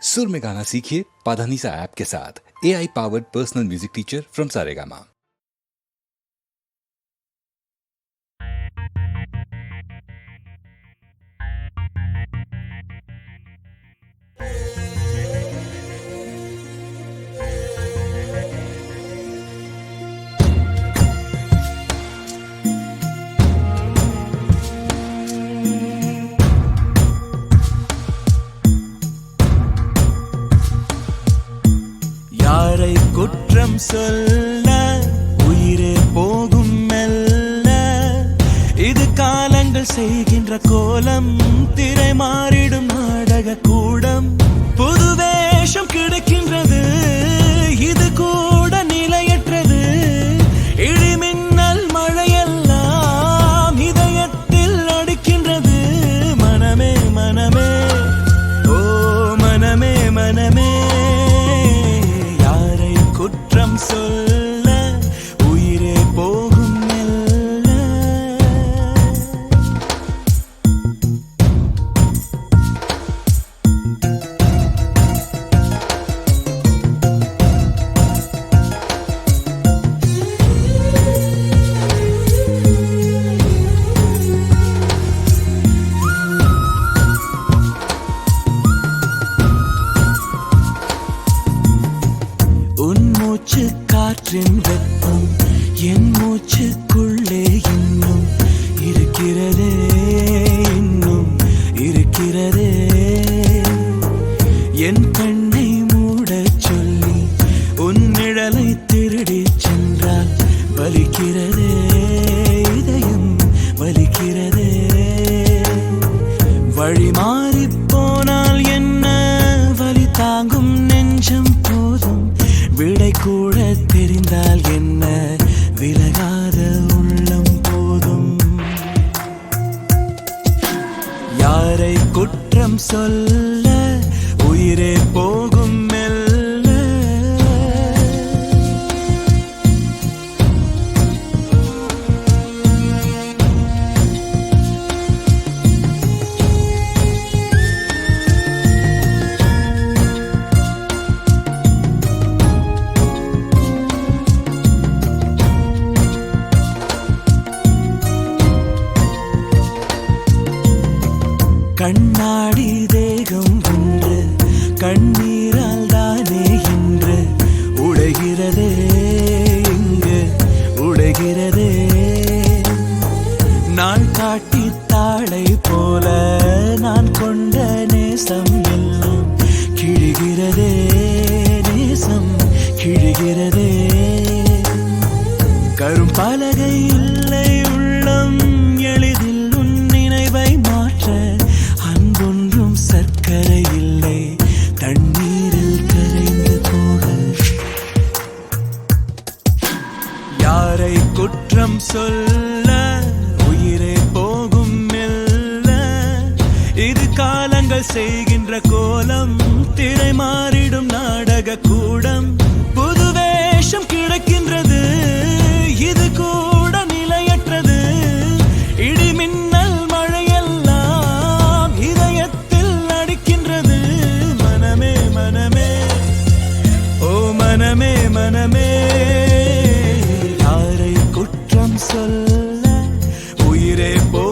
सुर में गाना सीखिए पाधानीसा ऐप के साथ। AI powered personal music teacher from Saregama. யாரை குற்றம் சொல்ல உயிரே போகும் மெல்ல, இது காலங்கள் செய்கின்ற கோலம், திரை மாறிடும் நாடக கூடம். புது வேஷம் கிடைக்கின்றது, இது கூட நிலையற்றது. இடிமின்னல் மழையெல்லாம் இதயத்தில் அடிக்கின்றது. மனமே மனமே ஓ மனமே மனமே, குற்றம் சொல்ல உயிரே போகும் மெல்ல. மூச்சு காற்றின் வெப்பம் என் மூச்சுக்குள்ளே இன்னும் இருக்கிறதே, இன்னும் இருக்கிறதே. என் கண்ணை மூடச் சொல்லி உன் நிழலை திருடி சென்றால் வலிக்கிறதே, இதயம் வலிக்கிறதே. வழி மாறி போனால் என்ன, வலி தாங்கும் நெஞ்சம் போதும். விடை கூட தெரிந்தால் என்ன, விலகாத உள்ளம் போதும். யாரை குற்றம் சொல்ல உயிரே போகும் மெல்ல. கண்ணாடி தேகம் ஒன்று கண்ணீரால் தானே இன்று உடைகிறதே, இங்கு உடைகிறதே. நான் காட்டி தாளை போல நான் கொண்ட நேசம் எல்லாம் கிழிகிறதே, நேசம் கிழிகிறதே. கரும் பலகை இல்லை உள்ளம், எளிதில் உன் நினைவை மாற்ற. அன்பொன்றும் சர்க்கரை இல்லை, தண்ணீரில் கரைந்து போக. யாரை குற்றம் சொல்ல உயிரே போகும் மெல்ல, இது காலங்கள் செய்கின்ற கோலம், திரை மாறிடும் நாடக கூடம். புது வேஷம் கிடைக்கின்றது, இது கூட நிலையற்றது. இடிமின்னல் மழையெல்லாம் இதயத்தில் அடிக்கின்றது. மனமே மனமே ஓ மனமே மனமே, யாரை குற்றம் சொல்ல உயிரே போ